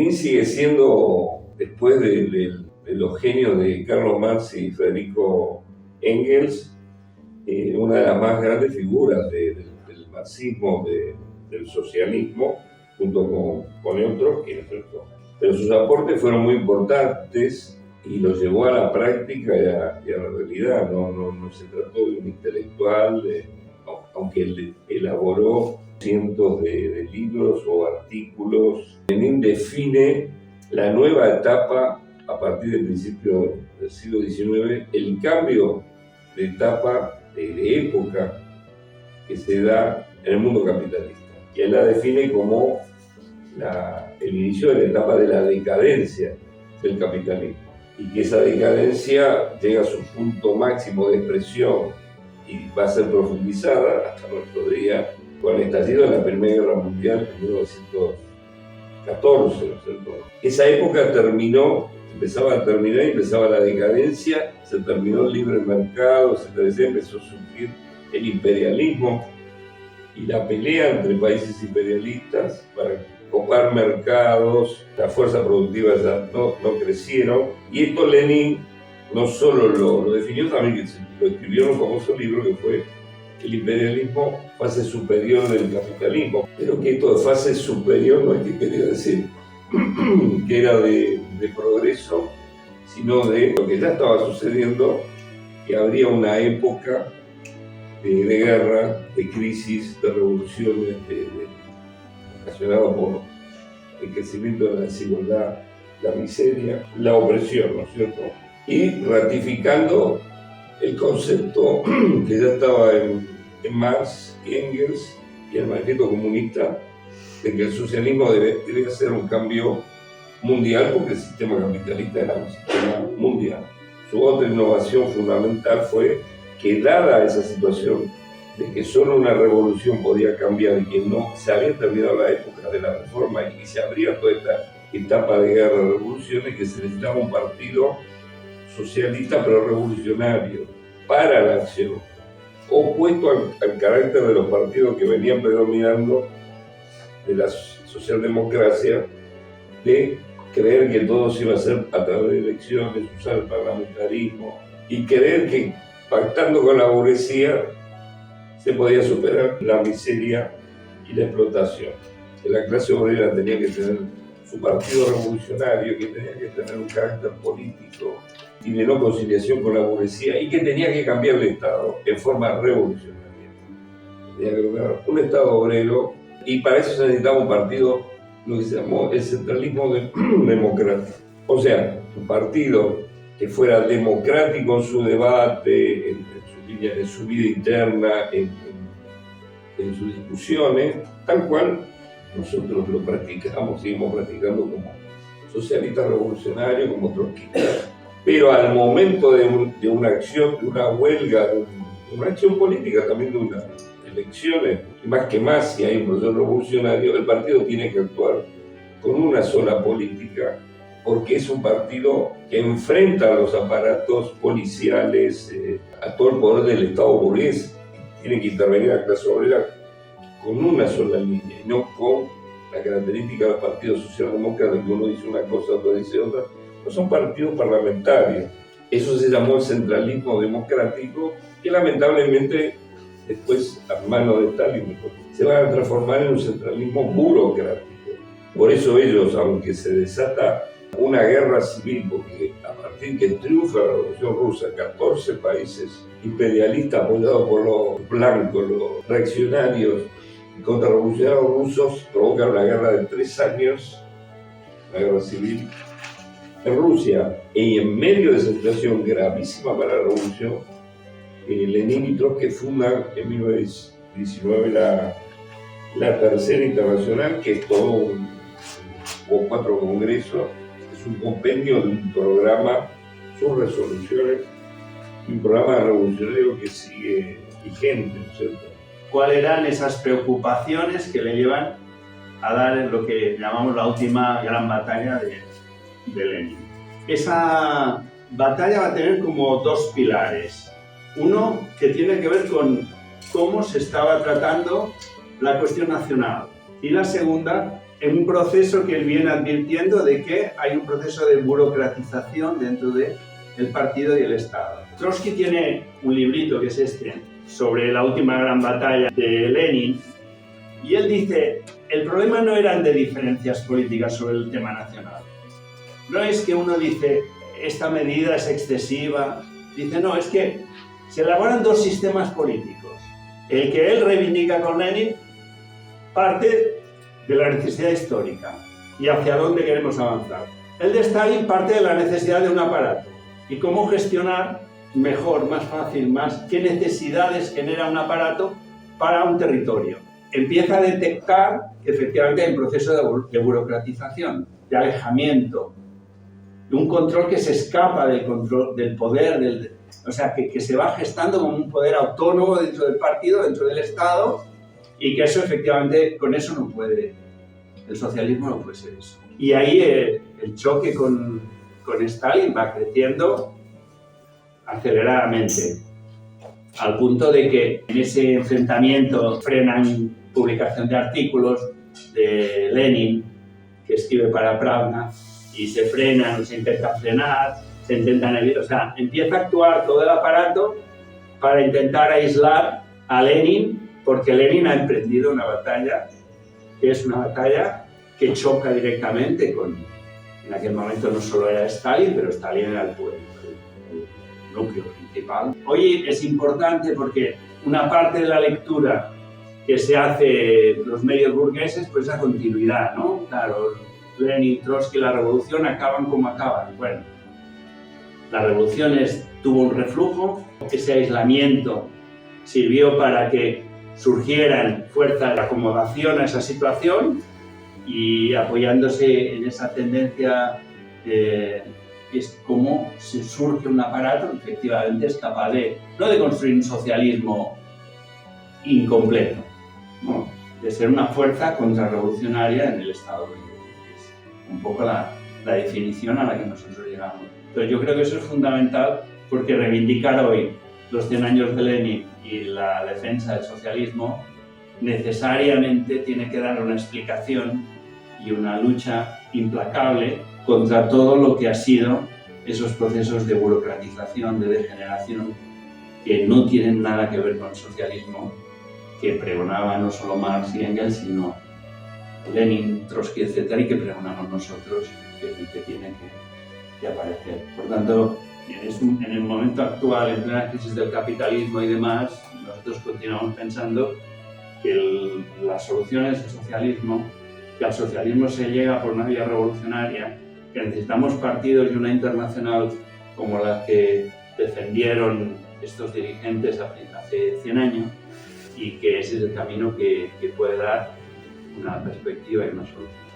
Lenin sigue siendo, después de los genios de Karl Marx y Federico Engels, una de las más grandes figuras del marxismo, del socialismo, junto con León Trotsky, ¿no es cierto? Pero sus aportes fueron muy importantes y los llevó a la práctica y a la realidad. No se trató de un intelectual, aunque él elaboró cientos de libros o artículos. Lenin define la nueva etapa a partir del principio del siglo XIX, el cambio de etapa, de época que se da en el mundo capitalista. Y él la define como el inicio de la etapa de la decadencia del capitalismo. Y que esa decadencia llega a su punto máximo de expresión y va a ser profundizada hasta nuestro día con el estallido de la Primera Guerra Mundial en 1914, ¿no es cierto? Esa época empezaba a terminar y empezaba la decadencia, se terminó el libre mercado, empezó a surgir el imperialismo y la pelea entre países imperialistas para copar mercados. Las fuerzas productivas ya no crecieron, y esto Lenin no solo lo definió, también lo escribió en un famoso libro que fue El imperialismo, fase superior del capitalismo. Pero que esto de fase superior no es que quería decir que era de progreso, sino de lo que ya estaba sucediendo, que habría una época de guerra, de crisis, de revoluciones, ocasionado por el crecimiento de la desigualdad, la miseria, la opresión, ¿no es cierto? Y ratificando el concepto que ya estaba en Marx y Engels y el manifiesto comunista, de que el socialismo debía ser un cambio mundial, porque el sistema capitalista era un sistema mundial. Su otra innovación fundamental fue que, dada esa situación de que solo una revolución podía cambiar y que no se había terminado la época de la reforma y que se abría toda esta etapa de guerra, revoluciones, que se necesitaba un partido socialista pero revolucionario para la acción, opuesto al carácter de los partidos que venían predominando de la socialdemocracia, de creer que todo se iba a hacer a través de elecciones, usar el parlamentarismo y creer que pactando con la burguesía se podía superar la miseria y la explotación. Que la clase obrera tenía que tener su partido revolucionario, que tenía que tener un carácter político y de no conciliación con la burguesía, y que tenía que cambiar el Estado en forma revolucionaria. Tenía que lograr un Estado obrero, y para eso se necesitaba un partido, lo que se llamó el centralismo democrático. O sea, un partido que fuera democrático en su debate, en su vida interna, en sus discusiones, tal cual nosotros lo practicamos, seguimos practicando como socialistas revolucionarios, como trotskistas. Pero al momento de una acción, de una huelga, de una acción política, también de unas elecciones, más que más, si hay un proceso revolucionario, el partido tiene que actuar con una sola política, porque es un partido que enfrenta a los aparatos policiales, a todo el poder del Estado burgués. Tiene que intervenir la clase obrera con una sola línea, y no con la característica de los partidos socialdemócratas, que uno dice una cosa, otro dice otra. No son partidos parlamentarios. Eso se llamó el centralismo democrático, que lamentablemente después, a manos de Stalin, se van a transformar en un centralismo burocrático. Por eso ellos, aunque se desata una guerra civil, porque a partir que triunfa la Revolución Rusa, 14 países imperialistas apoyados por los blancos, los reaccionarios y contrarrevolucionarios rusos, provocan una guerra de 3 años, la guerra civil en Rusia. Y en medio de esa situación gravísima para la revolución, Lenin y Trotsky fundan en 1919 la Tercera Internacional, que es todo hubo 4 congresos, es un compendio de un programa, sus resoluciones, un programa revolucionario que sigue vigente, ¿no es cierto? ¿Cuáles eran esas preocupaciones que le llevan a dar en lo que llamamos la última gran batalla de Lenin? Esa batalla va a tener como 2 pilares. Uno que tiene que ver con cómo se estaba tratando la cuestión nacional, y la segunda en un proceso que él viene advirtiendo de que hay un proceso de burocratización dentro del partido y el Estado. Trotsky tiene un librito, que es este, sobre la última gran batalla de Lenin, y él dice, el problema no eran de diferencias políticas sobre el tema nacional. No es que uno dice, esta medida es excesiva. Dice, no, es que se elaboran dos sistemas políticos. El que él reivindica con Lenin parte de la necesidad histórica y hacia dónde queremos avanzar. El de Stalin parte de la necesidad de un aparato y cómo gestionar mejor, más fácil, más qué necesidades genera un aparato para un territorio. Empieza a detectar que efectivamente hay un proceso de burocratización, de alejamiento, de un control que se escapa del control del poder, o sea, que se va gestando como un poder autónomo dentro del partido, dentro del Estado, y que eso efectivamente, con eso no puede, el socialismo no puede ser eso. Y ahí el choque con Stalin va creciendo aceleradamente, al punto de que en ese enfrentamiento frenan publicación de artículos de Lenin, que escribe para Pravda, y se frenan, se intenta frenar, se intentan evitar, o sea, empieza a actuar todo el aparato para intentar aislar a Lenin, porque Lenin ha emprendido una batalla, que es una batalla que choca directamente con, en aquel momento no solo era Stalin, pero Stalin era el núcleo principal. Hoy es importante porque una parte de la lectura que se hace los medios burgueses, pues esa continuidad, ¿no? Claro, Lenin, Trotsky, la revolución acaban como acaban. Bueno, la revolución tuvo un reflujo, ese aislamiento sirvió para que surgieran fuerzas de acomodación a esa situación y apoyándose en esa tendencia es como se surge un aparato que efectivamente es capaz no de construir un socialismo incompleto, no, de ser una fuerza contrarrevolucionaria en el Estado. Es un poco la definición a la que nosotros llegamos. Entonces yo creo que eso es fundamental porque reivindicar hoy los 100 años de Lenin y la defensa del socialismo necesariamente tiene que dar una explicación y una lucha implacable contra todo lo que ha sido esos procesos de burocratización, de degeneración, que no tienen nada que ver con el socialismo, que pregonaba no solo Marx y Engels, sino Lenin, Trotsky, etc., y que pregonamos nosotros, que es el que tiene que aparecer. Por tanto, en el momento actual, en plena crisis del capitalismo y demás, nosotros continuamos pensando que la solución es el socialismo, que al socialismo se llega por una vía revolucionaria, que necesitamos partidos y una internacional como la que defendieron estos dirigentes hace 100 años y que ese es el camino que puede dar una perspectiva y una solución.